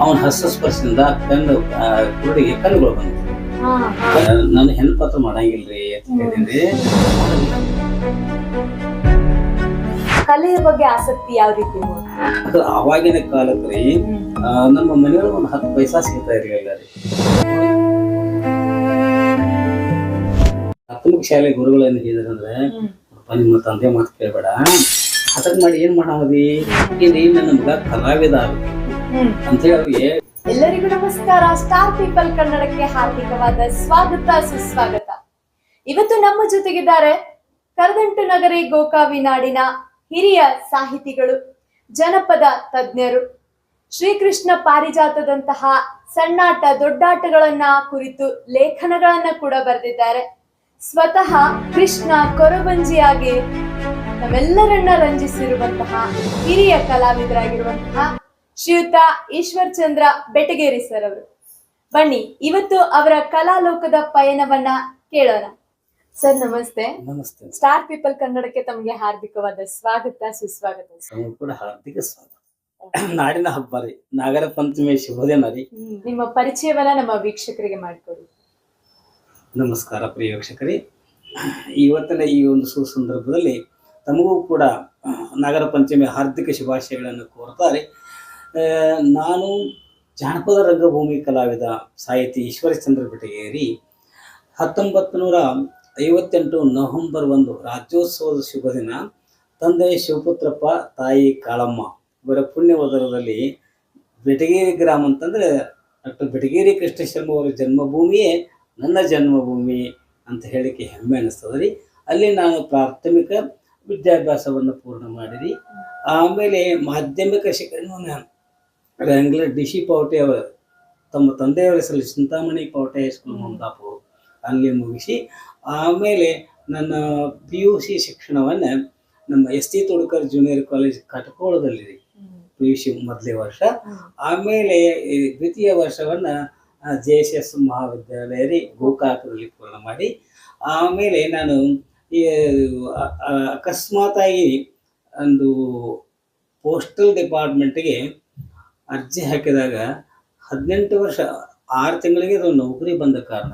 ಅವನ ಹಸ್ತಸ್ಪರ್ಶದಿಂದ ಕುರುಡಿಗೆ ಕಣ್ಣುಗಳು ಬಂತು. ನಾನು ಹೆಣ್ಪತ್ರ ಮಾಡಂಗಿಲ್ರಿ ಅಂತ ಹೇಳಿದ್ರಿ. ಕಲೆಯ ಬಗ್ಗೆ ಆಸಕ್ತಿ ಯಾವ ರೀತಿ? ಅದು ಆವಾಗಿನ ಕಾಲಕ್ರಿ ನಮ್ಮ ಮನೆಯೊಳಗೆ ಒಂದು 10 ಪೈಸಾ ಸಿಗ್ತಾ ಇರ್ಲಿಲ್ಲ ರೀ. ಪ್ರಾಥಮಿಕ ಶಾಲೆ ಗುರುಗಳೇನು ಹೇಳಿದ್ರಂದ್ರೆ, ನಿಮ್ಮ ತಂದೆ ಮಾತು ಕೇಳಬೇಡ, ಹಠಕ್ ಮಾಡಿ ಏನ್ ಮಾಡಾಮದಿ, ನನ್ನ ಮಗ ಕಲಾವಿದ ಅಂತ ಹೇಳಿ ಅವ್ರಿಗೆ. ಎಲ್ಲರಿಗೂ ನಮಸ್ಕಾರ. ಸ್ಟಾರ್ ಪೀಪಲ್ ಕನ್ನಡಕ್ಕೆ ಹಾರ್ದಿಕವಾದ ಸ್ವಾಗತ ಸುಸ್ವಾಗತ. ಇವತ್ತು ನಮ್ಮ ಜೊತೆಗಿದ್ದಾರೆ ಕರದಂಟು ನಗರಿ ಗೋಕಾವಿ ನಾಡಿನ ಹಿರಿಯ ಸಾಹಿತಿಗಳು, ಜನಪದ ತಜ್ಞರು. ಶ್ರೀಕೃಷ್ಣ ಪಾರಿಜಾತದಂತಹ ಸಣ್ಣಾಟ ದೊಡ್ಡಾಟಗಳನ್ನ ಕುರಿತು ಲೇಖನಗಳನ್ನ ಕೂಡ ಬರೆದಿದ್ದಾರೆ. ಸ್ವತಃ ಕೃಷ್ಣ ಕೊರವಂಜಿಯಾಗಿ ನಮ್ಮೆಲ್ಲರನ್ನ ರಂಜಿಸಿರುವಂತಹ ಹಿರಿಯ ಕಲಾವಿದರಾಗಿರುವಂತಹ ಶ್ರೀಯುತ ಈಶ್ವರ್ ಚಂದ್ರ ಬೆಟಗೇರಿ ಸರ್ ಅವರು. ಬನ್ನಿ ಇವತ್ತು ಅವರ ಕಲಾಲೋಕದ ಪಯಣವನ್ನ ಕೇಳೋಣ. ಸರ್ ನಮಸ್ತೆ. ನಮಸ್ತೆ. ಸ್ಟಾರ್ ಪೀಪಲ್ ಕನ್ನಡಕ್ಕೆ ತಮಗೆ ಹಾರ್ದಿಕವಾದ ಸ್ವಾಗತ ಸುಸ್ವಾಗತ. ಕೂಡ ಹಾರ್ದಿಕ ಸ್ವಾಗತ. ನಾಡಿನ ಹಬ್ಬ ರೀ, ನಾಗರ ಪಂಚಮಿ ಶುಭದಿನ ರೀ. ನಿಮ್ಮ ಪರಿಚಯವನ್ನ ನಮ್ಮ ವೀಕ್ಷಕರಿಗೆ ಮಾಡಿಕೊಡಿ. ನಮಸ್ಕಾರ ಪ್ರಿಯ ವೀಕ್ಷಕರೇ. ಇವತ್ತಿನ ಈ ಒಂದು ಸುಸಂದರ್ಭದಲ್ಲಿ ತಮಗೂ ಕೂಡ ನಾಗರ ಪಂಚಮಿ ಹಾರ್ದಿಕ ಶುಭಾಶಯಗಳನ್ನು ಕೋರ್ತಾರೆ. ನಾನು ಜಾನಪದ ರಂಗಭೂಮಿ ಕಲಾವಿದ ಸಾಹಿತಿ ಈಶ್ವರಚಂದ್ರ ಬೆಟಗೇರಿ 1958 ನವೆಂಬರ್ 1 ರಾಜ್ಯೋತ್ಸವದ ಶುಭ ದಿನ ತಂದೆ ಶಿವಪುತ್ರಪ್ಪ, ತಾಯಿ ಕಾಳಮ್ಮ ಇವರ ಪುಣ್ಯ ಉದರದಲ್ಲಿ ಬೆಟಗೇರಿ ಗ್ರಾಮ ಅಂತಂದ್ರೆ ಡಾಕ್ಟರ್ ಬೆಟಗೇರಿ ಕೃಷ್ಣ ಶರ್ಮ ಅವರ ಜನ್ಮಭೂಮಿಯೇ ನನ್ನ ಜನ್ಮಭೂಮಿ ಅಂತ ಹೇಳಿಕೆ ಹೆಮ್ಮೆ ಅನ್ನಿಸ್ತದೆ ರೀ. ಅಲ್ಲಿ ನಾನು ಪ್ರಾಥಮಿಕ ವಿದ್ಯಾಭ್ಯಾಸವನ್ನು ಪೂರ್ಣ ಮಾಡಿರಿ. ಆಮೇಲೆ ಮಾಧ್ಯಮಿಕ ಶಿಕ್ಷಣವನ್ನು ರ್ಯಾಂಗ್ಲರ್ ಡಿ.ಸಿ. ಪೌಟೆ ಅವರ ತಮ್ಮ ತಂದೆಯವರ ಹೆಸರಲ್ಲಿ ಚಿಂತಾಮಣಿ ಪೌಟೆ ಹೈಸ್ಕೂಲ್ ಮಮದಾಪುರ ಅಲ್ಲಿ ಮುಗಿಸಿ, ಆಮೇಲೆ ನನ್ನ PUC ಶಿಕ್ಷಣವನ್ನು ನಮ್ಮ S.T. ತೋಡ್ಕರ್ ಜೂನಿಯರ್ ಕಾಲೇಜ್ ಕಟಕೋಳದಲ್ಲಿ PUC ಮೊದಲೇ ವರ್ಷ, ಆಮೇಲೆ ದ್ವಿತೀಯ ವರ್ಷವನ್ನು JSS ಮಹಾವಿದ್ಯಾಲಯ ರೀ ಗೋಕಾಕದಲ್ಲಿ ಪೂರ್ಣ ಮಾಡಿ, ಆಮೇಲೆ ನಾನು ಅಕಸ್ಮಾತಾಗಿ ಒಂದು ಪೋಸ್ಟಲ್ ಡಿಪಾರ್ಟ್ಮೆಂಟ್ಗೆ ಅರ್ಜಿ ಹಾಕಿದಾಗ 18 ವರ್ಷ 6 ತಿಂಗಳಿಗೆ ಅದು ನೌಕರಿ ಬಂದ ಕಾರಣ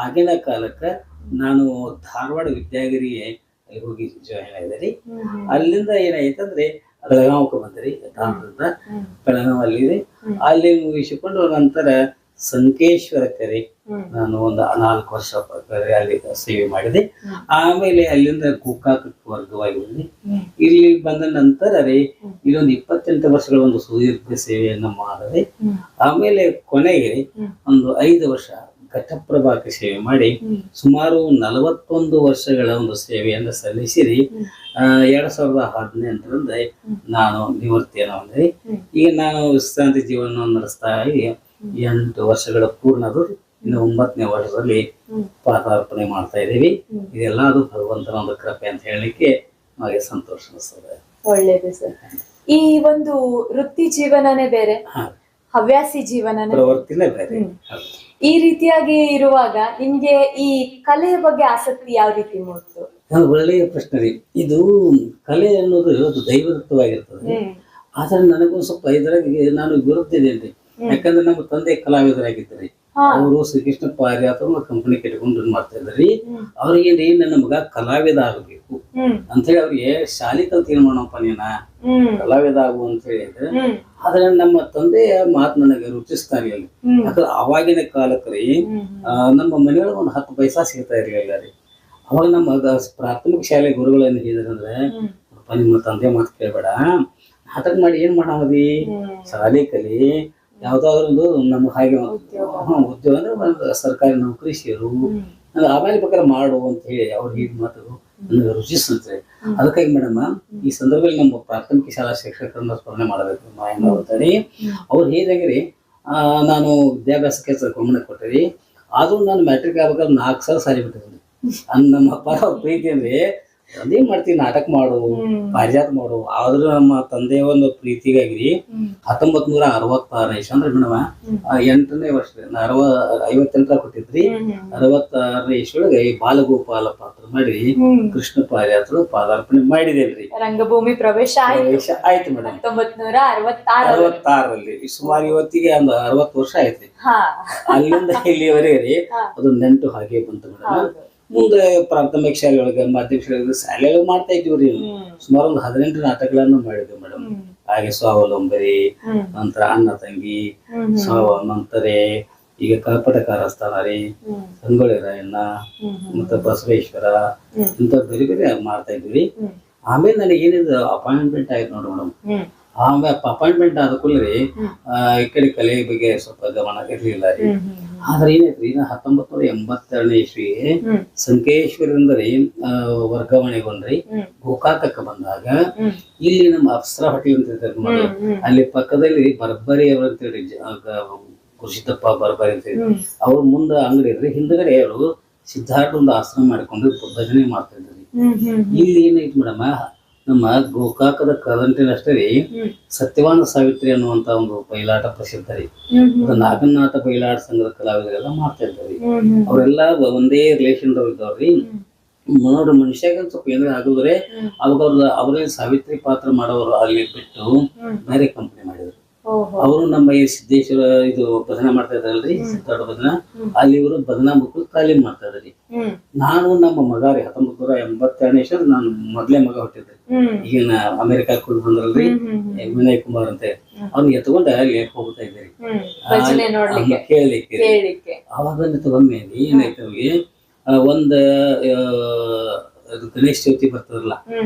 ಆಗಿನ ಕಾಲಕ್ಕೆ ನಾನು ಧಾರವಾಡ ವಿದ್ಯಾಗಿರಿಗೆ ಅಲ್ಲಿ ಹೋಗಿ ಜಾಯಿನ್ ಆಗಿದೆ ರೀ. ಅಲ್ಲಿಂದ ಏನಾಯ್ತಂದ್ರೆ ಬೆಳಗಾವಕ್ಕೆ ಬಂದ್ರಿ. ಧಾರವಾಡದಿಂದ ಬೆಳಗಾವಲ್ಲಿ ಅಲ್ಲಿ ಮುಗಿಸಿಕೊಂಡು ನಂತರ ಸಂಕೇಶ್ವರ ಕೆರೆ ನಾನು ಒಂದು 4 ವರ್ಷ ಅಲ್ಲಿ ಸೇವೆ ಮಾಡಿದೆ. ಆಮೇಲೆ ಅಲ್ಲಿಂದ ಗೋಕಾಕಕ್ಕೆ ವರ್ಗವಾಗಿ ಬಂದೆ. ಇಲ್ಲಿ ಬಂದ ನಂತರ ರೀ ಇಲ್ಲೊಂದು 28 ವರ್ಷಗಳ ಒಂದು ಸುದೀರ್ಘ ಸೇವೆಯನ್ನು ಮಾಡಿದೆ. ಆಮೇಲೆ ಕೊನೆಗೆ ಒಂದು 5 ವರ್ಷ ಘಟಪ್ರಭಾಕ್ಕೆ ಸೇವೆ ಮಾಡಿ ಸುಮಾರು 41 ವರ್ಷಗಳ ಒಂದು ಸೇವೆಯನ್ನು ಸಲ್ಲಿಸಿರಿ. 2018ರಿಂದ ನಾನು ನಿವೃತ್ತಿಯನ್ನು ಹೊಂದಿದೆ. ಈಗ ನಾನು ವಿಶ್ರಾಂತಿ ಜೀವನವನ್ನು ನಡೆಸ್ತಾ 8 ವರ್ಷಗಳ ಪೂರ್ಣದು. ಇನ್ನು 9ನೇ ವರ್ಷದಲ್ಲಿ ಪಾದಾರ್ಪಣೆ ಮಾಡ್ತಾ ಇದ್ದೀವಿ. ಇದೆಲ್ಲ ಅದು ಭಗವಂತನ ಒಂದು ಕೃಪೆ ಅಂತ ಹೇಳಲಿಕ್ಕೆ ನಮಗೆ ಸಂತೋಷ ಅನಿಸ್ತದೆ. ಒಳ್ಳೇದು ಸರ್. ಈ ಒಂದು ವೃತ್ತಿ ಜೀವನನೇ ಬೇರೆ, ಹವ್ಯಾಸಿ ಜೀವನನೇ ಪ್ರವೃತ್ತಿನೇ ಬೇರೆ. ಈ ರೀತಿಯಾಗಿ ಇರುವಾಗ ನಿಮ್ಗೆ ಈ ಕಲೆಯ ಬಗ್ಗೆ ಆಸಕ್ತಿ ಯಾವ ರೀತಿ ಮೂಡ್ತು? ಒಳ್ಳೆಯ ಪ್ರಶ್ನೆ ರೀ. ಇದು ಕಲೆ ಅನ್ನೋದು ಅದು ದೈವದತ್ತವಾಗಿರ್ತದೆ. ಆದ್ರೆ ನನಗೊಂದು ಸ್ವಲ್ಪ ಇದರಾಗಿ ನಾನು ವಿರುದ್ಧ ಇದ್ದೇನೆ. ಯಾಕಂದ್ರೆ ನಮ್ಮ ತಂದೆ ಕಲಾವಿದರಾಗಿದ್ದಾರೆ. ಅವರು ಶ್ರೀಕೃಷ್ಣ ಪಾರಿಜಾತ ಕಂಪನಿ ಕಟ್ಕೊಂಡು ಮಾಡ್ತಾ ಇದ್ರಿ. ಅವ್ರಿಗೇನ್ರಿ ನನ್ನ ಮಗ ಕಲಾವಿದ ಆಗಬೇಕು ಅಂತ ಹೇಳಿ ಅವ್ರಿಗೆ ಶಾಲೆ ಕಲ್ತು ಏನ್ ಮಾಡಪ್ಪ ನೀನ ಕಲಾವಿದ ಆಗು ಅಂತ ಹೇಳಿದ್ರೆ, ಆದ್ರೆ ನಮ್ಮ ತಂದೆಯ ಮಾತು ನನಗೆ ರುಚಿಸ್ತಾ ಇರ್ಲಿಲ್ಲ. ಯಾಕಂದ್ರೆ ಅವಾಗಿನ ಕಾಲಕ್ರಿ ನಮ್ಮ ಮನೆಯೊಳಗೆ ಒಂದು 10 ಪೈಸಾ ಸಿಗ್ತಾ ಇರ್ಲಿಲ್ಲ ರೀ. ಅವಾಗ ನಮ್ಮ ಪ್ರಾಥಮಿಕ ಶಾಲೆ ಗುರುಗಳೇನು ಹೇಳಿದ್ರಂದ್ರೆ, ನಿಮ್ಮ ತಂದೆ ಮಾತು ಕೇಳಬೇಡ, ಹಠಕ್ ಮಾಡಿ ಏನ್ ಮಾಡಾಮದಿ, ಶಾಲೆ ಕಲಿ, ಯಾವ್ದಾದ್ರು ನಮ್ಮ ಹಾಗೆ ಉದ್ಯೋಗ ಅಂದ್ರೆ ಒಂದು ಸರ್ಕಾರಿ ನೌಕರಿ ಸೇರು, ಆಮೇಲೆ ಬೇಕಾದ್ರೆ ಮಾಡು ಅಂತ ಹೇಳಿ ಅವ್ರು ಹೀಗೆ ಮಾತು ನನಗೆ ರುಚಿಸುತ್ತೆ. ಅದಕ್ಕಾಗಿ ಮೇಡಮ್ ಈ ಸಂದರ್ಭದಲ್ಲಿ ನಮ್ಮ ಪ್ರಾಥಮಿಕ ಶಾಲಾ ಶಿಕ್ಷಕರನ್ನ ಸ್ಮರಣೆ ಮಾಡಬೇಕು ಅಂತೇಳಿ ಅವ್ರು ಹೇಳಿದಾಗ್ರಿ. ನಾನು ವಿದ್ಯಾಭ್ಯಾಸಕ್ಕೆ ಗಮನ ಕೊಟ್ಟಿರಿ. ಆದ್ರೂ ನಾನು ಮ್ಯಾಟ್ರಿಕ್ ಆಗ್ಬೇಕಾದ್ರೆ 4 ಸಲ ಸಾರಿ ಬಿಟ್ಟಿದ್ದೀನಿ. ನಮ್ಮ ಅಪ್ಪ ಅವ್ರ ಪ್ರೀತಿ ಅಂದ್ರೆ ಅದೇ ಮಾಡ್ತೀವಿ, ನಾಟಕ ಮಾಡು, ಪಾರಿಜಾತ ಮಾಡು. ಆದ್ರೂ ನಮ್ಮ ತಂದೆಯ ಒಂದು ಪ್ರೀತಿಗಾಗಿ 1966 ಇಸ್ವಿ ಅಂದ್ರೆ ಮೇಡಮ್ 8ನೇ ವರ್ಷ 58 ಕೊಟ್ಟಿದ್ರಿ. 66 ಇಸ್ವಿಯೊಳಗೆ ಈ ಬಾಲಗೋಪಾಲ ಪಾತ್ರ ಮಾಡಿ ಕೃಷ್ಣ ಪಾರಿಜಾತರು ಪಾದಾರ್ಪಣೆ ಮಾಡಿದೇನ್ರಿ. ರಂಗಭೂಮಿ ಪ್ರವೇಶ ಆಯ್ತು ಮೇಡಮ್ 1966 ಸುಮಾರು ಇವತ್ತಿಗೆ ಒಂದು 60 ವರ್ಷ ಆಯ್ತ್ರಿ. ಅಲ್ಲಿಂದ ಇಲ್ಲಿವರೆಗೆ ಅದು ನೆಂಟು ಹಾಗೆ ಬಂತು ಮೇಡಮ್. ಮುಂದೆ ಪ್ರಾಥಮಿಕ ಶಾಲೆಯೊಳಗೆ, ಮಾಧ್ಯಮಿಕ ಶಾಲೆ ಶಾಲೆಗಳು ಮಾಡ್ತಾ ಇದ್ದೀವ್ರಿ. ಸುಮಾರು ಒಂದು 18 ನಾಟಕಗಳನ್ನು ಮಾಡಿದ್ವಿ ಮೇಡಮ್. ಹಾಗೆ ಸ್ವಾವಲಂಬರಿ, ನಂತರ ಅಣ್ಣ ತಂಗಿ, ನಂತರ ಈಗ ಕಪಟ ಕಾರಸ್ಥಾನ ರೀ, ಸಂಗೊಳ್ಳಿ ರಾಯಣ್ಣ, ಮತ್ತೆ ಬಸವೇಶ್ವರ, ಇಂಥ ಬೇರೆ ಬೇರೆ ಮಾಡ್ತಾ ಇದ್ವಿ. ಆಮೇಲೆ ನನಗೆ ಏನಿದೆ ಅಪಾಯಿಂಟ್ಮೆಂಟ್ ಆಯ್ತು ನೋಡ್ರಿ ಮೇಡಮ್. ಆಮೇಲೆ ಅಪಾಯಿಂಟ್ಮೆಂಟ್ ಆದ ಕೂಡಲೇ ಈ ಕಡೆ ಕಲೆ ಬಗ್ಗೆ ಸ್ವಲ್ಪ ಗಮನ ಇರ್ಲಿಲ್ಲ ರೀ. ಆದ್ರೆ ಏನಾಯ್ತ್ರಿ, 1982ನೇ ಇಸ್ವಿಗೆ ಸಂಕೇಶ್ವರದಿಂದ ರೀ ವರ್ಗಾವಣೆಗೊಂಡ್ರಿ ಗೋಕಾಕಕ್ಕೆ ಬಂದಾಗ ಇಲ್ಲಿ ನಮ್ಮ ಅಪ್ಸರಾ ಹೋಟೆಲ್ ಅಂತ ಇರ್ತಾರೆ, ಅಲ್ಲಿ ಪಕ್ಕದಲ್ಲಿ ಬರ್ಬರಿ ಅವರು ಅಂತ ಹೇಳಿ ಗುರುಸಿದ್ದಪ್ಪ ಬರ್ಬರಿ ಅಂತ ಹೇಳಿ ಅವ್ರ ಮುಂದೆ ಅಂಗಡಿ ಇರ್ರಿ, ಹಿಂದ್ಗಡೆ ಅವರು ಸಿದ್ಧಾರ್ಥ ಒಂದು ಆಶ್ರಮ ಮಾಡಿಕೊಂಡು ಭಜನೆ ಮಾಡ್ತಾ ಇದ್ರಿ. ಇಲ್ಲಿ ಏನಾಯ್ತು ಮೇಡಮ್, ನಮ್ಮ ಗೋಕಾಕದ ಕದಂಟಿನಷ್ಟೇ ರೀ ಸತ್ಯವಾನ ಸಾವಿತ್ರಿ ಅನ್ನುವಂತ ಒಂದು ಬಯಲಾಟ ಪ್ರಸಿದ್ಧ ರೀ. ನಾಗನಾಥ ಬಯಲಾಟ ಸಂಘದ ಕಲಾವಿದರೆಲ್ಲ ಮಾಡ್ತಾ ಇದ್ದಾರೆ. ಅವರೆಲ್ಲ ಒಂದೇ ರಿಲೇಷನ್ ಇದ್ದವ್ರಿ. ನೋಡ್ರಿ, ಮನುಷ್ಯಾಗ ಸ್ವಲ್ಪ ಏನಾರ ಆಗಿದ್ರೆ ಅವಾಗ ಅವರೇ ಸಾವಿತ್ರಿ ಪಾತ್ರ ಮಾಡೋರು ಅಲ್ಲಿ ಬಿಟ್ಟು ಬೇರೆ ಕಂಪನಿ ಮಾಡಿದ್ರು. ಅವರು ನಮ್ಮ ಈ ಸಿದ್ದೇಶ್ವರ ಇದು ಭಜನಾ ಮಾಡ್ತಾ ಇದ್ರಲ್ರಿ, ಸಿದ್ದಾರ್ಥ ಭಜನಾ, ಅಲ್ಲಿ ಇವರು ಭಜನಾ ಮಕ್ಕಳು ತಾಲೀಮ್ ಮಾಡ್ತಾ ಇದ್ರಿ. ನಾನು ನಮ್ಮ ಮಗ ರೀ 1982ನೇ ಇಸ್ವಿ ನಾನು ಮೊದ್ಲೇ ಮಗ ಹುಟ್ಟಿದ್ರಿ. ಈಗಿನ ಅಮೆರಿಕಕ್ಕೆ ಹೋಗಿ ಬಂದ್ರಲ್ರಿ ವಿನಯ್ ಕುಮಾರ್ ಅಂತ, ಅವ್ನ ಎತ್ಕೊಂಡ ಅಲ್ಲಿ ಹೋಗ್ತಾ ಇದ್ದೀರಿ ಕೇಳಲಿಕ್ಕೆ. ಅವಾಗ ತಗೊಂಡ್ಮೇಲೆ ಏನಾಯ್ತು, ಅವ್ರಿಗೆ ಒಂದ್ ಗಣೇಶ ಚೌತಿ ಬರ್ತದಲ್ಲ,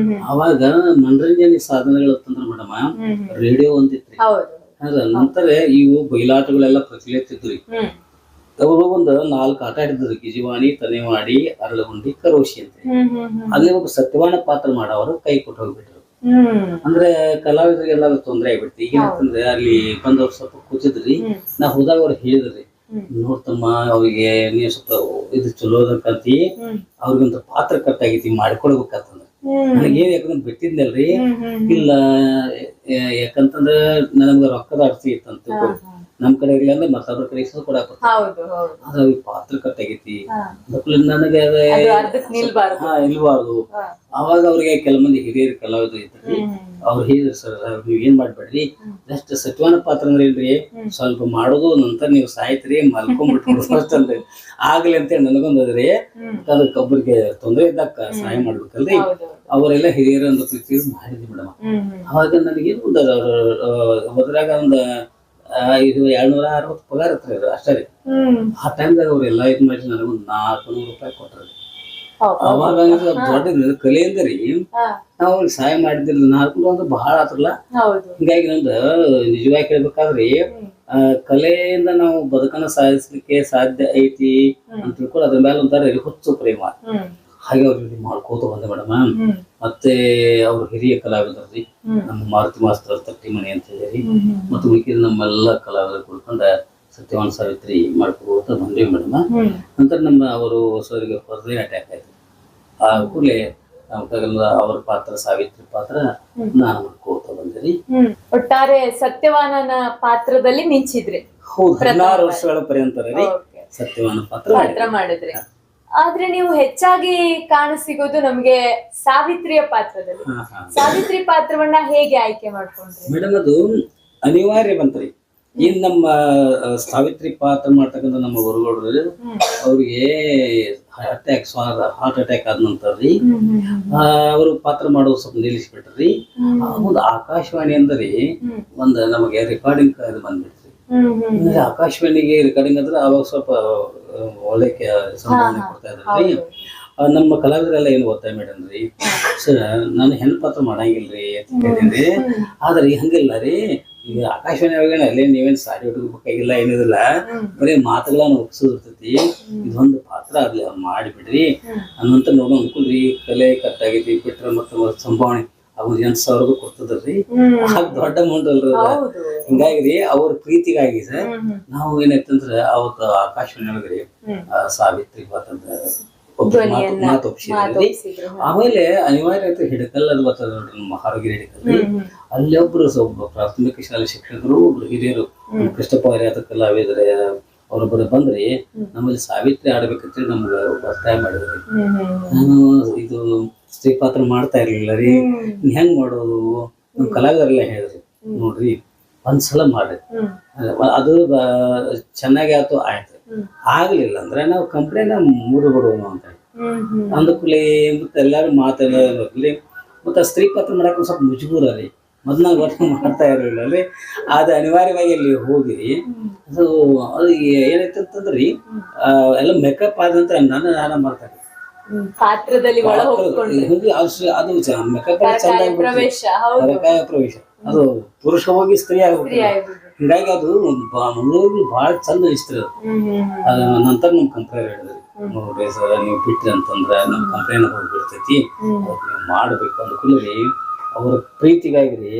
ಅವಾಗ ಮನರಂಜನೆ ಸಾಧನಗಳು ತಂದ್ರ ಮೇಡಮ್ ರೇಡಿಯೋ ಒಂದಿತ್ರಿ. ನಂತರ ಇವು ಬಯಲಾಟಗಳೆಲ್ಲ ಪ್ರಚಲಿತಿದ್ರಿ. ಅವರು ಒಂದು 4 ಆಟ ಆಡಿದ್ರು, ಗಿಜಿವಾಣಿ, ತನೆವಾಡಿ, ಅರಳಗುಂಡಿ, ಕರೋಶಿ ಅಂತ. ಅಲ್ಲಿ ಒಬ್ಬ ಸತ್ಯವಾನ ಪಾತ್ರ ಮಾಡೋರು ಕೈ ಕೊಟ್ಟು ಹೋಗ್ಬಿಟ್ರು. ಅಂದ್ರೆ ಕಲಾವಿದರಿಗೆಲ್ಲ ತೊಂದರೆ ಆಗ್ಬಿಡ್ತಿ. ಈಗ ಏನಂತಂದ್ರೆ ಅಲ್ಲಿ ಬಂದವ್ರು ಸ್ವಲ್ಪ ಕೂತಿದ್ರಿ, ನಾ ಹೋದಾಗ ಅವ್ರು ಹೇಳಿದ್ರಿ, ನೋಡ್ತಮ್ಮ ಅವ್ರಿಗೆ ನೀವು ಸ್ವಲ್ಪ ಇದು ಚಲೋದಕ್ಕಂತಿ ಅವ್ರಿಗಂತ ಪಾತ್ರ ಕಟ್ಟಾಗೈತಿ ಮಾಡಿಕೊಡ್ಬೇಕಂತಂದ್ರೆ ನನಗೇನ್ ಯಾಕಂದ್ರೆ ಬಿಟ್ಟಿದ್ನಲ್ರಿ. ಇಲ್ಲ ಯಾಕಂತಂದ್ರೆ ನಮ್ಗೆ ರೊಕ್ಕದ ಅರ್ಥ ಇತ್ತಂತ ನಮ್ ಕಡೆ ಇರ್ಲಿ ಅಂದ್ರೆ ಮತ್ತೊಬ್ಬರ ಕಡೆ ಕೊಡಾಕ ಪಾತ್ರ ಕಟ್ಟಾಗೈತಿ ನನಗೆ ಇಲ್ಬಾರ್ದು. ಅವಾಗ ಅವ್ರಿಗೆ ಕೆಲವೊಂದು ಹಿರಿಯರು ಕಲಾವಿದರು ಇದ್ರಿ, ಅವ್ರು ಹೇಳಿದ್ರು, ಸರ್ ನೀವ್ ಏನ್ ಮಾಡ್ಬೇಡ್ರಿ, ಜಸ್ಟ್ ಸತ್ಯವಾನ ಪಾತ್ರ ಅಂದ್ರೆ ಏನ್ರಿ ಸ್ವಲ್ಪ ಮಾಡೋದು, ನಂತರ ನೀವು ಸಾಯ್ತ್ರಿ ಮಲ್ಕೊಂಡ್ಬಿಟ್ಟು ಫಸ್ಟ್ ಅಂದ್ರೆ ಆಗ್ಲಿ ಅಂತೇಳಿ ನನಗೊಂದದ್ರಿ. ಅದಕ್ಕೆ ಒಬ್ಬರಿಗೆ ತೊಂದರೆ ಇದ್ದಾಗ ಸಹಾಯ ಮಾಡ್ಬೇಕಲ್ರಿ, ಅವರೆಲ್ಲ ಹಿರಿಯರ ಒಂದು ಪ್ರೀತಿ ಮಾಡಿದ್ವಿ ಮೇಡಮ್. ಅವಾಗ ನನಗೇನು ಒಂದು ಹೋದ್ರಾಗ ಒಂದು 260 ಪಗಾರ ಇರ್ತಾರೆ ಅಷ್ಟೇ ರೀ. ಆ ಟೈಮ್ದಾಗ ಅವ್ರೆಲ್ಲ ಇದ್ ಮಾಡಿ ನನಗೊಂದು 400 ರೂಪಾಯಿ ಕೊಟ್ರಿ. ಅವಾಗ ದೊಡ್ಡ ಕಲೆ ಅಂದ್ರಿ ನಾವ್ ಅವ್ರಿಗೆ ಸಹಾಯ ಮಾಡಿದ್ರಿ. 400 ಅಂದ್ರೆ ಬಹಳ ಆತ್ರಲ್ಲ. ಹಿಂಗಾಗಿ ನಂದು ನಿಜವಾಗಿ ಹೇಳ್ಬೇಕಾದ್ರಿ ಕಲೆಯಿಂದ ನಾವು ಬದುಕನ್ನ ಸಾಧಿಸ್ಲಿಕ್ಕೆ ಸಾಧ್ಯ ಐತಿ ಅಂತ ತಿಳ್ಕೊಂಡು ಅದ್ರ ಮೇಲೆ ಒಂಥರ ಹುಚ್ಚು ಪ್ರೇಮ. ಹಾಗೆ ಅವ್ರಿಗೆ ಮಾಡ್ಕೋತ ಬಂದೆ ಮೇಡಮ್. ಮತ್ತೆ ಅವ್ರು ಹಿರಿಯ ಕಲಾವಿದರ್ರಿ, ನಮ್ಮ ಮಾರುತಿ ಮಾಸ್ತರ್ ತಟ್ಟಿಮಣಿ ಅಂತ ಹೇಳಿ, ಮತ್ತು ಉಳಿಕಿದ ನಮ್ಮೆಲ್ಲ ಕಲಾವಿದರು ಕುಡ್ಕೊಂಡ ಸತ್ಯವಾನ ಸಾವಿತ್ರಿ ಮಾಡ್ಕೋತ ಬಂದ್ವಿ ಮೇಡಮ್. ನಂತರ ನಮ್ಮ ಅವರು ಸರಿಗೆ ಹೃದಯ ಅಟ್ಯಾಕ್ ಆಯ್ತು. ಆ ಕೂಡಲೇ ಅವ್ರ ಪಾತ್ರ ಸಾವಿತ್ರಿ ಪಾತ್ರ ನಾನು ಮಾಡ್ಕೋತ ಬಂದಿರಿ. ಒಟ್ಟಾರೆ ಸತ್ಯವಾನನ ಪಾತ್ರದಲ್ಲಿ ಮಿಂಚಿದ್ರಿ. ಹೌದು, 16 ವರ್ಷಗಳ ಪರ್ಯಂತ ರೀ ಸತ್ಯವಾನ ಪಾತ್ರ ಮಾಡಿದ್ರಿ. ಆದ್ರೆ ನೀವು ಹೆಚ್ಚಾಗಿ ಕಾಣಸಿಗೋದು ನಮ್ಗೆ ಸಾವಿತ್ರಿಯ ಪಾತ್ರದಲ್ಲಿ. ಸಾವಿತ್ರಿ ಪಾತ್ರವನ್ನ ಹೇಗೆ ಆಯ್ಕೆ ಮಾಡ್ಕೊಂಡ್ರಿ ಮೇಡಮ್? ಅದು ಅನಿವಾರ್ಯ ಬಂತ್ರಿ. ಇನ್ ನಮ್ಮ ಸಾವಿತ್ರಿ ಪಾತ್ರ ಮಾಡ್ತಕ್ಕಂಥ ನಮ್ಮ ಗುರುಗಳು ಅವ್ರಿಗೆ ಹಾರ್ಟ್ ಅಟ್ಯಾಕ್ ಆದ ನಂತರ ರೀ ಅವರು ಪಾತ್ರ ಮಾಡೋದು ಸ್ವಲ್ಪ ನಿಲ್ಲಿಸ್ಬಿಟ್ರಿ. ಒಂದು ಆಕಾಶವಾಣಿ ಅಂದ್ರೆ ಒಂದು ನಮಗೆ ರೆಕಾರ್ಡಿಂಗ್ ಬಂದ್ಬಿಟ್ರಿ. ಆಕಾಶವಾಣಿಗೆ ರೆಕಾರ್ಡಿಂಗ್ ಅಂದ್ರೆ ಅವಾಗ ಸ್ವಲ್ಪ ಒಳ್ಳೆ ಸಂಭಾವನೆ ಕೊಡ್ತಾ ಇದ್ರಿ. ನಮ್ಮ ಕಲಾವಿದರೆಲ್ಲ ಏನು ಓದ್ತಾ ಮೇಡಮ್ ರೀ, ಸರ್ ನಾನು ಹೆಣ್ಣು ಪಾತ್ರ ಮಾಡಂಗಿಲ್ರಿ ಅಂತ ಹೇಳಿದ್ರಿ. ಆದ್ರೆ ಹಂಗಿಲ್ಲ ರೀ, ಈಗ ಆಕಾಶವಾಣಿ ಒಳಗ ಅಲ್ಲೇ ನೀವೇನ್ ಸಾರಿ ಹುಡುಗಬೇಕಾಗಿಲ್ಲ, ಏನಿದಿಲ್ಲ, ಬರೀ ಮಾತುಗಳನ್ನ ಒಪ್ಸೋದಿರ್ತೈತಿ. ಇದೊಂದು ಪಾತ್ರ ಅಲ್ಲಿ ಮಾಡಿಬಿಡ್ರಿ ಅನ್ನಂತ ನೋಡೋ ಅನ್ಕೊಂಡ್ರಿ. ಕಲೆ ಕಟ್ಟಾಗೈತಿ ಬಿಟ್ರೆ ಮತ್ತೆ ಸಂಭಾವನೆ ಅವ್ರು 8,000 ಕೊಡ್ತದ್ರಿ. ದೊಡ್ಡ ಅಮೌಂಟ್ ಅಲ್ರಿ. ಹಿಂಗಾಗಿ ಅವ್ರ ಪ್ರೀತಿಗಾಗಿ ಸರ್ ನಾವು ಏನಾಯ್ತಂದ್ರ ಅವತ್ತು ಆಕಾಶವಾಣಿ ಒಳಗ್ರಿ ಸಾವಿತ್ರಿ ಪಾತ್ರ ಮಾತು ಒಪ್ಪಿಸಿದ್ರಿ. ಆಮೇಲೆ ಅನಿವಾರ್ಯ ಆಯ್ತು ಹಿಡಕಲ್ ಅದು ಬರ್ತದೆ ನೋಡ್ರಿ, ನಮ್ಮ ಹಾರೋಗಿರಿ ಹಿಡಕಲ್. ಅಲ್ಲಿ ಒಬ್ರು ಪ್ರಾಥಮಿಕ ಶಾಲೆ ಶಿಕ್ಷಕರು, ಒಬ್ರು ಹಿರಿಯರು, ಕೃಷ್ಣಪ್ಪ ಹಿರಿಯಾತ ಕಲಾವಿದ್ರೆ ಅವ್ರೊಬ್ಬರು ಬಂದ್ರಿ, ನಮ್ಮಲ್ಲಿ ಸಾವಿತ್ರಿ ಆಡ್ಬೇಕಂತೇಳಿ ನಮ್ಗೆ ಒತ್ತಾಯ ಮಾಡಿದ್ರಿ. ನಾನು ಇದು ಸ್ತ್ರೀ ಪಾತ್ರ ಮಾಡ್ತಾ ಇರ್ಲಿಲ್ಲ ರೀ, ಹೆಂಗ್ ಮಾಡೋದು ನಮ್ ಕಲಾವಿದರೆಲ್ಲ ಹೇಳಿದ್ರಿ, ನೋಡ್ರಿ ಒಂದ್ಸಲ ಮಾಡ್ರಿ, ಅದು ಚೆನ್ನಾಗಿ ಆಯ್ತು ಆಯ್ತು, ಆಗ್ಲಿಲ್ಲ ಅಂದ್ರೆ ನಾವು ಕಂಪ್ನಿನ ಮುರಿಬಿಡುವ ಅಂತ ಅಂದಕೂಲೆ ಮತ್ತೆ ಎಲ್ಲಾರು ಮಾತಾಡಲಿ. ಮತ್ತೆ ಸ್ತ್ರೀ ಪಾತ್ರ ಮಾಡಕ್ ಸ್ವಲ್ಪ ಮುಜುಗೂರ ರೀ, ಮೊದ್ಲಾಗ ವರ್ಷ ಮಾಡ್ತಾ ಇರಲಿಲ್ಲ ಅಲ್ಲಿ. ಅದು ಅನಿವಾರ್ಯವಾಗಿ ಅಲ್ಲಿ ಹೋಗಿರಿ. ಅದು ಅದು ಏನಾಯ್ತು ಅಂತಂದ್ರಿ, ಎಲ್ಲ ಮೇಕಪ್ ಆದ ನಂತರ ನಾನು ಮಾಡ್ತಾ ಇದ್ದೆ ಪಾತ್ರದಲ್ಲಿ ಅದು ಮೇಕಪ್ ಚಂದ ಪ್ರವೇಶ, ಅದು ಪುರುಷ ಹೋಗಿ ಸ್ತ್ರೀ ಆಗ್ಬೇಕು. ಹಿಂಗಾಗಿ ಅದು ಬಹಳ ಚಂದ ಇಷ್ಟ. ಅದ ನಂತರ ನಮ್ ಕಂಪ್ಲೇಂಟ್ ಹೇಳಿದ್ರಿ, ನೋಡ್ರಿ ಸರ್ ನೀವು ಬಿಟ್ರಿ ಅಂತಂದ್ರ ನಮ್ ಕಂಪ್ಲೇಂಟ್ ಹೋಗ್ಬಿಡ್ತೈತಿ, ನೀವು ಮಾಡ್ಬೇಕು ಅಂದ್ಕೂಲಿ ಅವ್ರ ಪ್ರೀತಿಗಾಗ್ರಿ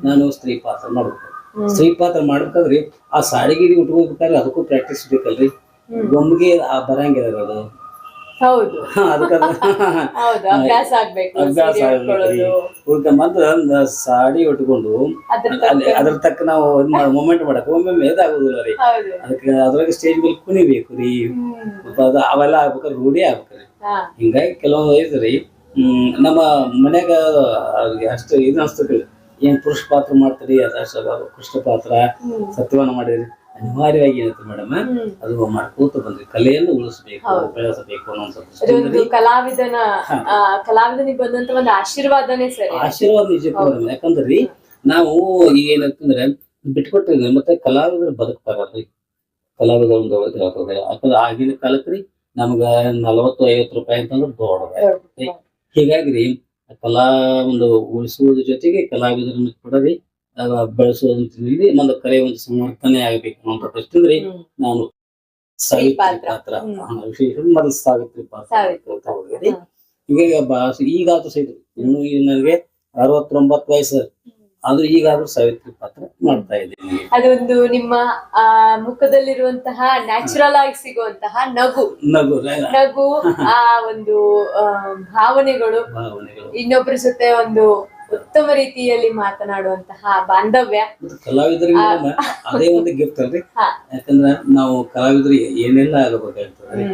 ನಾನು ಸ್ತ್ರೀ ಪಾತ್ರ ಮಾಡ್ಬೇಕು. ಸ್ತ್ರೀ ಪಾತ್ರ ಮಾಡ್ಬೇಕಾದ್ರಿ ಆ ಸಾಡಿ ಗಿಡಿ ಉಟ್ಕೋಬೇಕಾದ್ರೆ ಅದಕ್ಕೂ ಪ್ರಾಕ್ಟೀಸ್ ಬೇಕಲ್ರಿ, ಒಮ್ಮಿಗೆ ಬರಂಗಿಲ್ಲ ಅದು. ಅಭ್ಯಾಸ ಆಗ್ಬೇಕು. ಮೊದ್ಲು ಸಾಡಿ ಉಟ್ಕೊಂಡು ಅದ್ರ ತಕ್ಕ ನಾವು ಮೂಮೆಂಟ್ ಮಾಡಕ್ ಒಮ್ಮೆ ಇದಾಗುದಿಲ್ಲ ರೀ. ಅದಕ್ಕೆ ಅದ್ರಾಗ ಸ್ಟೇಜ್ ಮೇಲೆ ಕುಣಿಬೇಕು ರೀ, ಅವೆಲ್ಲ ಆಗ್ಬೇಕಾದ್ರೆ ರೂಢಿ ಆಗ್ಬೇಕ್ರಿ. ಹಿಂಗಾಗಿ ಕೆಲವೊಂದು ಐತ್ರಿ, ನಮ್ಮ ಮನ್ಯಾಗ ಅಷ್ಟು ಇದು ಅನ್ಸ್ತಕ್ರಿ, ಏನ್ ಪುರುಷ ಪಾತ್ರ ಮಾಡ್ತೀರಿ, ಕೃಷ್ಣ ಪಾತ್ರ ಸತ್ಯವಾನ ಮಾಡಿರಿ, ಅನಿವಾರ್ಯವಾಗಿ ಏನಂತ ಮೇಡಮ್ ಅದು ಮಾಡ್ಕೋತ ಬಂದ್ರಿ. ಕಲೆಯನ್ನು ಉಳಿಸ್ಬೇಕು, ಬೆಳೆಸಬೇಕು ಅನ್ನೋ ಕಲಾವಿದನಿಗೆ ಬಂದಂತ ಒಂದು ಆಶೀರ್ವಾದನೇ ಸರಿ. ಆಶೀರ್ವಾದ ನಿಜಕ್ಕೂ ಮೇಡಮ್. ಯಾಕಂದ್ರಿ ನಾವು ಈಗ ಏನಂತಂದ್ರೆ ಬಿಟ್ಕೊಟ್ಟಿದ್ವಿ, ಮತ್ತೆ ಕಲಾವಿದರು ಬದುಕ್ತಾರಲ್ರಿ, ಕಲಾವಿದರ ಒಂದು ಹೇಳ್ತದೆ. ಯಾಕಂದ್ರೆ ಆಗಿನ ಕಾಲಕ್ರಿ ನಮ್ಗ 40-50 ರೂಪಾಯಿ ಅಂತಂದ್ರೆ ದೊಡ್ಡ. ಹೀಗಾಗಿ ಕಲಾ ಒಂದು ಉಳಿಸುವುದ್ರ ಜೊತೆಗೆ ಕಲಾವಿದರನ್ನ ಕೂಡ ಬೆಳೆಸೋದಂತಂದ್ರೆ ಒಂದು ಕಲೆ ಒಂದು ಸಮರ್ಥನೆ ಆಗ್ಬೇಕು ಅನ್ನೋ ದೃಷ್ಟಿಂದ್ರಿ ನಾನು ಸಾವಿತ್ರಿ ಪಾತ್ರ ವಿಶೇಷ ಮೊದಲು ಸಾವಿತ್ರಿ ಪಾತ್ರ ಹೋಗಿರಿ. ಈಗಾದ್ರೂ ಸಹಿತ ಇನ್ನು ನನಗೆ 69 ವಯಸ್ಸು, ಆದ್ರೂ ಈಗಾದ್ರೂ ಸಾವಿತ್ರಿ ಪಾತ್ರ ಮಾಡ್ತಾ ಇದ್ದೀನಿ. ಅದೊಂದು ನಿಮ್ಮ ಮುಖದಲ್ಲಿರುವಂತಹ ನ್ಯಾಚುರಲ್ ಆಗಿ ಸಿಗುವಂತಹ ನಗು ಆ ಒಂದು ಭಾವನೆಗಳು, ಇನ್ನೊಬ್ಬರ ಜೊತೆ ಒಂದು ಉತ್ತಮ ರೀತಿಯಲ್ಲಿ ಮಾತನಾಡುವಂತಹ ಬಾಂಧವ್ಯ ಕಲಾವಿದರಿಗೆ ಅದೇ ಒಂದು ಗಿಫ್ಟ್ ಅಲ್ರಿ. ಯಾಕಂದ್ರೆ ನಾವು ಕಲಾವಿದರು ಏನೆಲ್ಲ ಆಗಬೇಕಾಗ್ತದೆ,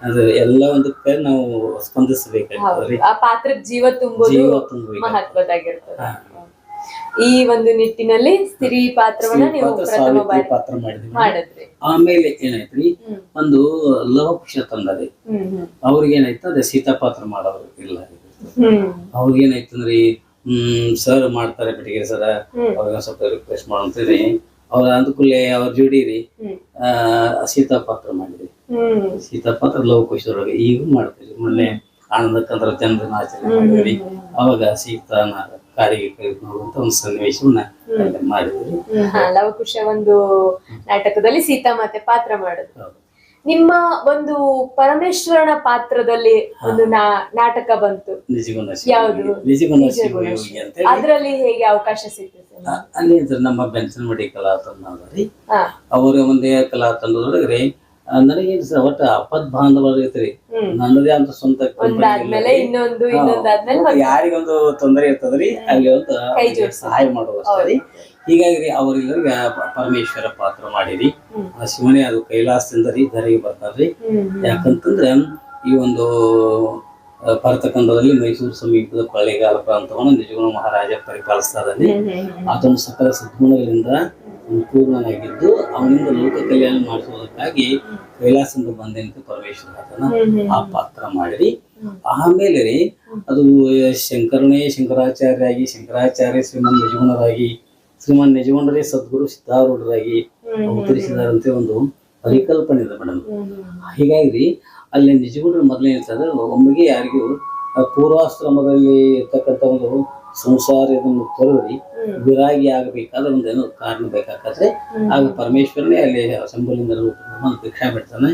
ಅದು ಎಲ್ಲ ಒಂದಕ್ಕೆ ನಾವು ಸ್ಪಂದಿಸಬೇಕಾಗ್ತದೆ. ಆ ಪಾತ್ರಕ್ಕೆ ಜೀವ ತುಂಬುವುದು ಮಹತ್ವದಾಗಿರ್ತದೆ. ಈ ಒಂದು ನಿಟ್ಟಿನಲ್ಲಿ ಸ್ತ್ರೀ ಪಾತ್ರವನ್ನ ನೀವು ಪ್ರಥಮ ಬಾರಿ ಪಾತ್ರ ಮಾಡಿದ್ರಿ. ಆಮೇಲೆ ಏನಾಯ್ತ್ರಿ, ಒಂದು ಲವಕುಶ ತಂದರಿ ಅವ್ರಿಗೆ ಏನಾಯ್ತು, ಅದೇ ಸೀತಾ ಪಾತ್ರ ಮಾಡೋರು ಇಲ್ಲ. ಅವ್ರಿಗೆ ಏನಾಯ್ತಂದ್ರಿ, ಸರ್ ಮಾಡ್ತಾರೆ ಬೆಟಗೇರಿ ಸರ, ಅವ್ರಿಗೆ ಸ್ವಲ್ಪ ರಿಕ್ವೆಸ್ಟ್ ಮಾಡಂತೀರಿ, ಅವ್ರ ಅಂದ್ಕೂಲೆ ಅವ್ರ ಜೋಡಿ ರೀ ಸೀತಾ ಪಾತ್ರ ಮಾಡಿದ್ರಿ. ಸೀತಾ ಪಾತ್ರ ಲವಕುಶದೊಳಗೆ ಈಗ ಮಾಡ್ತೀರಿ. ಮೊನ್ನೆ ಆನಂದಕ್ಕಂದ್ರ ಜನರನ್ನ ಆಚರಣೆ ಮಾಡಿದ್ರಿ, ಅವಾಗ ಸೀತಾನ ಕಾರಿಗೆ ಕರೆದುಕೊಳ್ಳುವಂತ ಒಂದು ಸನ್ನಿವೇಶವನ್ನ ಮಾಡಿದ್ರಿ. ಲವಕುಶ ಒಂದು ನಾಟಕದಲ್ಲಿ ಸೀತಾ ಮಾತೆ ಪಾತ್ರ ಮಾಡಿದ್ರು. ನಿಮ್ಮ ಒಂದು ಪರಮೇಶ್ವರನ ಪಾತ್ರದಲ್ಲಿ ಒಂದು ನಾಟಕ ಬಂತು, ಯಾವುದು? ಅದ್ರಲ್ಲಿ ಹೇಗೆ ಅವಕಾಶ ಸಿಗ್ತದೆ? ಅಲ್ಲಿ ನಮ್ಮ ಬೆನ್ಸನಮಡಿ ಕಲಾ ತಂದ್ರಿ, ಅವರ ಒಂದೇ ಕಲಾ ತಂಡದೊಳಗ್ರಿ ನನಗೇನ್ ಒಟ್ಟ ಅಪದ್ ಬಾಂಧವ ಐತ್ರಿ. ನನ್ನದೇ ಅಂತ ಸ್ವಂತ ಯಾರಿಗೊಂದು ತೊಂದರೆ ಇರ್ತದ್ರಿ, ಅಲ್ಲಿ ಒಂದು ಸಹಾಯ ಮಾಡುವಷ್ಟರಿ. ಹೀಗಾಗಿ ಅವ್ರಿಲ್ಲರಿಗೆ ಪರಮೇಶ್ವರ ಪಾತ್ರ ಮಾಡಿರಿ. ಶಿವನೇ ಅದು ಕೈಲಾಸದಿಂದ ರೀ ಧರೆಗೆ ಬರ್ತಾರ್ರಿ. ಯಾಕಂತಂದ್ರೆ ಈ ಒಂದು ಭರತಖಂಡದಲ್ಲಿ ಮೈಸೂರು ಸಮೀಪದ ಕೊಳ್ಳೇಗಾಲ ಪ್ರಾಂತವನ್ನು ನಿಜಗುಣ ಮಹಾರಾಜ ಪರಿಪಾಲಿಸ್ತಾ ಇದ್ದಾನೆ. ಆತನು ಸಕಲ ಸದ್ಗುಣಗಳಿಂದ ಪೂರ್ಣನಾಗಿದ್ದು ಅವನಿಂದ ಲೋಕ ಕಲ್ಯಾಣ ಮಾಡಿಸುವುದಕ್ಕಾಗಿ ಕೈಲಾಸದಿಂದ ಬಂದಂತ ಪರಮೇಶ್ವರ ಆತನ ಆ ಪಾತ್ರ ಮಾಡಿರಿ. ಆಮೇಲೆ ರೀ ಅದು ಶಂಕರಾಚಾರ್ಯರಾಗಿ ಶಂಕರಾಚಾರ್ಯ ಶ್ರೀಮನ್ ನಿಜಗುಣರೇ ಸದ್ಗುರು ಸಿದ್ಧಾರೂಢರಾಗಿ ಅವತರಿಸಿದಾರಂತೆ ಒಂದು ಪರಿಕಲ್ಪನೆ ಇದೆ ಮೇಡಮ್. ಹೀಗಾಗಿ ಅಲ್ಲಿ ನಿಜಗುಣರ ಮೊದಲೇ ಇರ್ತದೆ, ಒಮ್ಮೆಗೆ ಯಾರಿಗೂ ಪೂರ್ವಾಶ್ರಮದಲ್ಲಿ ಇರ್ತಕ್ಕಂಥ ಒಂದು ಸಂಸಾರ ಇದನ್ನು ತೊರೆದ್ರಿ ವಿರಾಗಿ ಆಗಬೇಕಾದ್ರೆ ಒಂದೇನೋ ಕಾರಣ ಬೇಕಾದ್ರೆ ಆಗ ಪರಮೇಶ್ವರನೇ ಅಲ್ಲಿ ಸಂಬಲಿಂದ ಭಿಕ್ಷಾ ಬಿಡ್ತಾನೆ.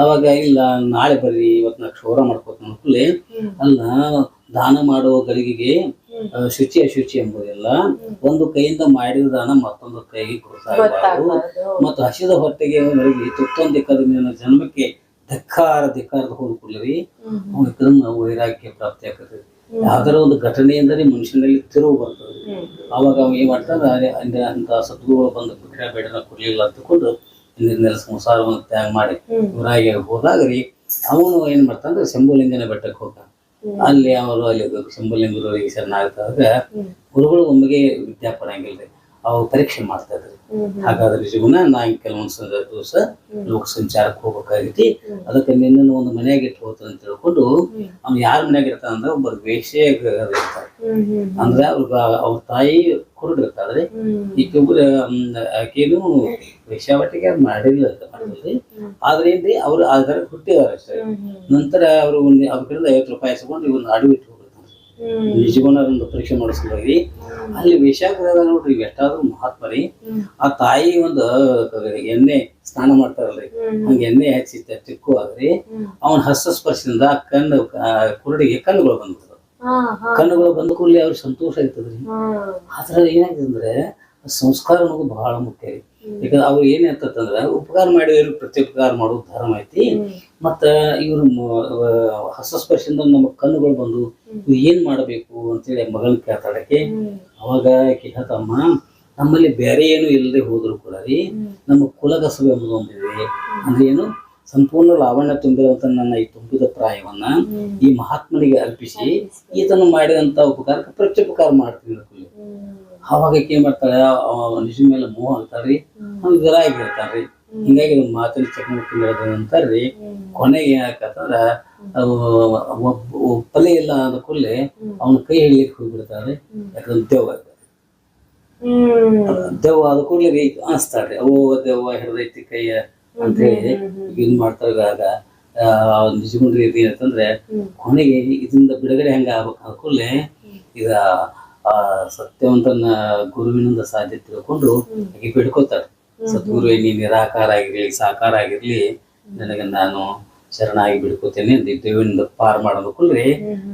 ಅವಾಗ ಇಲ್ಲ ನಾಳೆ ಬರ್ರಿ ಇವತ್ತು ನಾ ಕ್ಷೌರ ಮಾಡ್ಕೋತ ಅನ್ಕೂಲೆ ಅಲ್ಲ, ದಾನ ಮಾಡುವ ಗಳಿಗೆಗೆ ಶುಚಿ ಅಶುಚಿ ಎಂಬುದಿಲ್ಲ. ಒಂದು ಕೈಯಿಂದ ಮಾಡಿದ ದಾನ ಮತ್ತೊಂದು ಕೈಗೆ ಗೊತ್ತಾಗಬಾರದು. ಮತ್ತು ಹಸಿದ ಹೊಟ್ಟೆಗೆ ತುತ್ತೊಂದಿಕ್ಕದ ಜನ್ಮಕ್ಕೆ ಧಿಕ್ಕಾರದ ಹೋದ ಕೂಡಲೇ ಅವನ ವೈರಾಗ್ಯ ಪ್ರಾಪ್ತಿ ಆಗ್ತದೆ. ಯಾವ್ದಾರ ಒಂದು ಘಟನೆಯಿಂದಲೇ ಮನುಷ್ಯನಲ್ಲಿ ತಿರುವು ಬರ್ತದೆ. ಆವಾಗ ಅವ ಏನ್ ಮಾಡ್ತಾನೆ, ಅಂತ ಸದ್ಗುರುಗಳು ಬಂದು ಭಿಕ್ಷಾ ಬೇಡನ ಕೊಡ್ಲಿಲ್ಲ ಅಂತಕೊಂಡು ಹಿಂದಿನ ಸಂಸಾರವನ್ನು ತ್ಯಾಗ ಮಾಡಿ ವೈರಾಗ್ಯ ಹೋದಾಗ ರೀ ಅವನು ಏನ್ ಮಾಡ್ತಾನೆ, ಶಂಭುಲಿಂಗನ ಬೆಟ್ಟಕ್ಕೆ ಹೋಗ್ತಾನೆ. ಅಲ್ಲಿ ಅವರು ಅಲ್ಲಿ ಶಂಭುಲಿಂಗರಿಗೆ ಶರಣಾಗ್ತಾಗ ಗುರುಗಳು ಒಮ್ಮೆಗೆ ವಿದ್ಯಾ ಪಡಂಗಿಲ್ರಿ, ಅವ್ರು ಪರೀಕ್ಷೆ ಮಾಡ್ತಾ ಇದ್ರಿ. ಹಾಗಾದ್ರೆ ಜೀವನ ನಾ ಕೆಲವೊಂದು ದಿವಸ ಲೋಕ ಸಂಚಾರಕ್ಕೆ ಹೋಗ್ಬೇಕಾಗೈತಿ, ಅದಕ್ಕೆ ನಿನ್ನ ಒಂದು ಮನ್ಯಾಗ ಇಟ್ಟು ಹೋಗ್ತಾನೆ ಅಂತ ತಿಳ್ಕೊಂಡು ಅವ್ನು ಯಾರ ಮನ್ಯಾಗ ಇರ್ತಾನ ಅಂದ್ರೆ ಒಬ್ಬರು ವೇಶ್ಯ ಇರ್ತಾರೆ. ಅಂದ್ರೆ ಅವ್ರ ತಾಯಿ ಕುರುಡಿರ್ತಾಳ್ರಿ. ಈಗೊಬ್ಬರು ಆಕೆನು ವೇಶ್ಯಾವಟಿಗೆ ಮಾಡಿಲ್ಲ ಮಾಡಿದ್ರಿ, ಆದ್ರೆ ಏನ್ರಿ ಅವ್ರು ಅದರ ಹುಟ್ಟಿದಾರೆ ಅಷ್ಟೇ. ನಂತರ ಅವರು ಅವ್ರ ಕಡೆಯಿಂದ 50 ರೂಪಾಯಿ ಇಸ್ಕೊಂಡು ಇವನ್ನ ಅಡವಿ ಇಟ್ಟು ಹೋಗ್ಬಿಡ್ತಾರೆ ನಿಜಗುಣದಿಂದ ಪರೀಕ್ಷೆ ಮಾಡಿಸ್ಕೊಳ್ಳಿ. ಅಲ್ಲಿ ವೇಶ್ಯಾಗ್ರಹ ನೋಡ್ರಿ ಎಷ್ಟಾದ್ರೂ ಮಹಾತ್ಮ ರೀ. ಆ ತಾಯಿ ಒಂದು ಎಣ್ಣೆ ಸ್ನಾನ ಮಾಡ್ತಾರಲ್ರಿ, ಹಂಗ ಎಣ್ಣೆ ಹಚ್ಚಿ ತಿಕ್ಕುವಾಗ್ರಿ ಅವನ ಹಸ್ತಸ್ಪರ್ಶದಿಂದ ಕುರುಡಿಗೆ ಕಣ್ಣುಗಳು ಬಂದ್ಬಿಡ್ತಾವ. ಕಣ್ಣುಗಳು ಬಂದ ಕೂಡಲೇ ಅವ್ರಿಗೆ ಸಂತೋಷ ಆಗ್ತದ್ರಿ. ಆದ್ರ ಏನಾಗ್ತದೆ ಅಂದ್ರೆ ಸಂಸ್ಕಾರ ಅನ್ನೋದು ಬಹಳ ಮುಖ್ಯ ರೀ. ಯಾಕಂದ್ರೆ ಅವ್ರು ಏನ್ ಅಂತಂದ್ರ ಉಪಕಾರ ಮಾಡಿದ್ರು ಪ್ರತ್ಯುಪಕಾರ ಮಾಡೋದು ಧರ್ಮ ಐತಿ. ಮತ್ತ ಇವ್ರು ಹಸ್ತಸ್ಪರ್ಶದಿಂದ ನಮ್ಮ ಕಣ್ಣುಗಳು ಬಂದು ಏನ್ ಮಾಡಬೇಕು ಅಂತೇಳಿ ಮಗನ್ ಕೇಳ್ತಾಳಕ್ಕೆ. ಅವಾಗ ಆಕೆ ಹೇಳ್ತಮ್ಮ, ನಮ್ಮಲ್ಲಿ ಬೇರೆ ಏನು ಇಲ್ಲದೆ ಹೋದ್ರು ಕೂಡ ರೀ ನಮ್ಮ ಕುಲಕಸಬು ಎಂಬುದು ಒಂದಿದೆ. ಅಂದ್ರೆ ಏನು, ಸಂಪೂರ್ಣ ಲಾವಣ್ಯ ತುಂಬಿರುವಂತ ನನ್ನ ಈ ತುಂಬಿದ ಪ್ರಾಯವನ್ನ ಈ ಮಹಾತ್ಮನಿಗೆ ಅರ್ಪಿಸಿ ಈತನು ಮಾಡಿದಂತ ಉಪಕಾರಕ್ಕೆ ಪ್ರತ್ಯುಪಕಾರ ಮಾಡ್ತೀವಿ. ಅವಾಗ ಏನ್ ಮಾಡ್ತಾಳೆ, ನಿಜ ಮೇಲೆ ಮೋಹ ಅಂತಾರ್ರಿ, ಅವ್ನು ವಿರಾಗಿರ್ತಾರ್ರಿ. ಹಿಂಗಾಗಿ ಮಾತಿನ ಚಕಮಕಿ ಅಂತಾರ್ರಿ. ಕೊನೆಗೆ ಏನಾಕಂದ್ರ ಒಪ್ಪಲೇ ಇಲ್ಲ ಅಂದ ಕೂಡಲೇ ಅವನ ಕೈ ಹಿಡಿಲಿಕ್ಕೆ ಹೋಗ್ಬಿಡ್ತಾರ್ರಿ. ಯಾಕಂದ್ರೆ ದೆವ್ವ ಆದ ಕೂಡಲೇ ರೀ ಅನಿಸ್ತಾರ್ರಿ, ಓ ದೆವ್ವ ಹಿಡ್ದೈತಿ ಕೈಯ ಅಂತ ಹೇಳಿ ಏನ್ ಮಾಡ್ತಾರ. ನಿಜಗುಂಡ್ರಿ ಏನಂತಂದ್ರೆ ಕೊನೆಗೆ ಇದರಿಂದ ಬಿಡುಗಡೆ ಹೆಂಗ ಆಗ್ಬೇಕು ಅಂದ ಕೂಡಲೇ ಈಗ ಆ ಸತ್ಯವಂತನ ಗುರುವಿನಿಂದ ಸಾಧ್ಯ ತಿಳ್ಕೊಂಡು ಹಾಗೆ ಬಿಡ್ಕೋತಾರೆ. ಸದ್ಗುರುವೆ ನೀ ನಿರಾಕಾರ ಆಗಿರ್ಲಿ ಸಾಕಾರ ಆಗಿರ್ಲಿ ನನಗೆ ನಾನು ಶರಣಾಗಿ ಬಿಡ್ಕೋತೇನೆ ದೇವಿನಿಂದ ಪಾರ್ ಮಾಡೋದಕ್ಕೂಲ್ರಿ.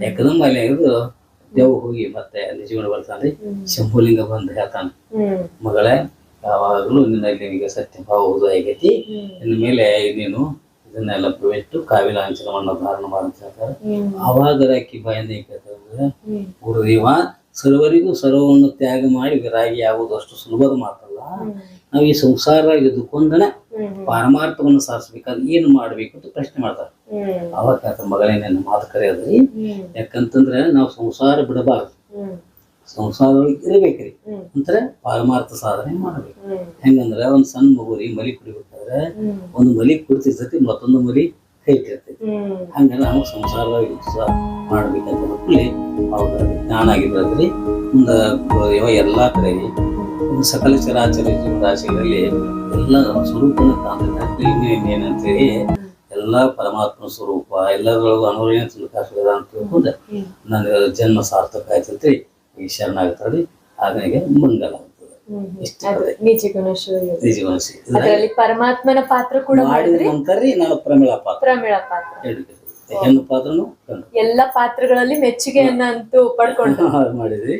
ಯಾಕಂದ್ರೆ ಅಲ್ಲಿ ದೇವ್ ಹೋಗಿ ಮತ್ತೆ ನಿಜಗುಣ ಬರ್ತಾನ್ರಿ. ಶಂಭುಲಿಂಗ ಬಂದು ಹೇಳ್ತಾನೆ, ಮಗಳೇ ಯಾವಾಗಲೂ ನಿನ್ನಲ್ಲಿ ನಿನಗೆ ಸತ್ಯ ಭಾವ ಆಗೈತಿ, ಇನ್ನು ಮೇಲೆ ನೀನು ಇದನ್ನೆಲ್ಲ ಬಿಟ್ಟು ಕಾವಿಲಾಂಚನವನ್ನ ಧಾರಣ ಮಾಡಂತ ಹೇಳ್ತಾರೆ. ಅವಾಗ ಆಕಿ ಬಾಯಿಂದ ಕೇಳ್ತಾರೆ, ಗುರುದೇವ ಸರ್ವರಿಗೂ ಸರ್ವವನ್ನು ತ್ಯಾಗ ಮಾಡಿ ವಿರಾಗಿ ಆಗುವುದು ಅಷ್ಟು ಸುಲಭದ ಮಾತಲ್ಲ. ನಾವು ಈ ಸಂಸಾರ ಇದ್ದುಕೊಂಡನೆ ಪಾರಮಾರ್ಥವನ್ನು ಸಾಧಿಸ್ಬೇಕಾದ್ರೆ ಏನು ಮಾಡ್ಬೇಕು ಅಂತ ಪ್ರಶ್ನೆ ಮಾಡ್ತಾರೆ. ಅವಾಗ ಮಗಳೇ ನನ್ನ ಮಾತು ಕರೆಯೋದ್ರಿ. ಯಾಕಂತಂದ್ರೆ ನಾವು ಸಂಸಾರ ಬಿಡಬಾರ್ದು, ಸಂಸಾರದೊಳಗೆ ಇರ್ಬೇಕ್ರಿ. ಅಂದ್ರೆ ಪಾರಮಾರ್ಥ ಸಾಧನೆ ಮಾಡ್ಬೇಕು. ಹೆಂಗಂದ್ರೆ ಒಂದ್ ಸಣ್ಣ ಮಗುರಿ ಮಲಿ ಕುಡಿಬೇಕಾದ್ರೆ ಒಂದು ಮಲಿ ಕುಡಿತಿರ್ತೈತಿ, ಮತ್ತೊಂದು ಮಲಿ ಕೈ ಇಟ್ಟಿರ್ತೈತಿ. ಹಂಗ ನಾವು ಸಂಸಾರವಾಗಿ ಮಾಡ್ಬೇಕಂತ ಮಕ್ಕಳಿ ಅವಾಗ ಜ್ಞಾನ ಆಗಿದ್ರಿ. ಒಂದು ಎಲ್ಲಾ ಕಡೆ ಸಕಲ ಚರಾಚರ ಜೀವರಾಶಿಗಳಲ್ಲಿ ಎಲ್ಲ ಸ್ವರೂಪನ ಏನಂತೇಳಿ ಎಲ್ಲಾ ಪರಮಾತ್ಮ ಸ್ವರೂಪ ಎಲ್ಲದರೊಳಗೂ ಅನುರಣ ತಿಳ್ಕಾಶದ ಅಂತ ತಿಳ್ಕೊಂಡು ನನ್ನ ಜನ್ಮ ಸಾರ್ಥಕ ಆಯ್ತು ಅಂತೇಳಿ ಈ ಶರಣಾಗ್ತಾಳೆ. ಹಾಗಾಗಿ ಮಂಗಲ ಪರಮಾತ್ಮನ ಪಾತ್ರ ಕೂಡ ಮಾಡಿದ ನಂತರ ನಾನು ಪ್ರಮಿಳಾ ಪಾತ್ರ ಹೆಣ್ಣು ಪಾತ್ರನು ಎಲ್ಲ ಪಾತ್ರಗಳಲ್ಲಿ ಮೆಚ್ಚುಗೆಯನ್ನ ಅಂತೂ ಪಡ್ಕೊಂಡು ಮಾಡಿದ್ವಿ.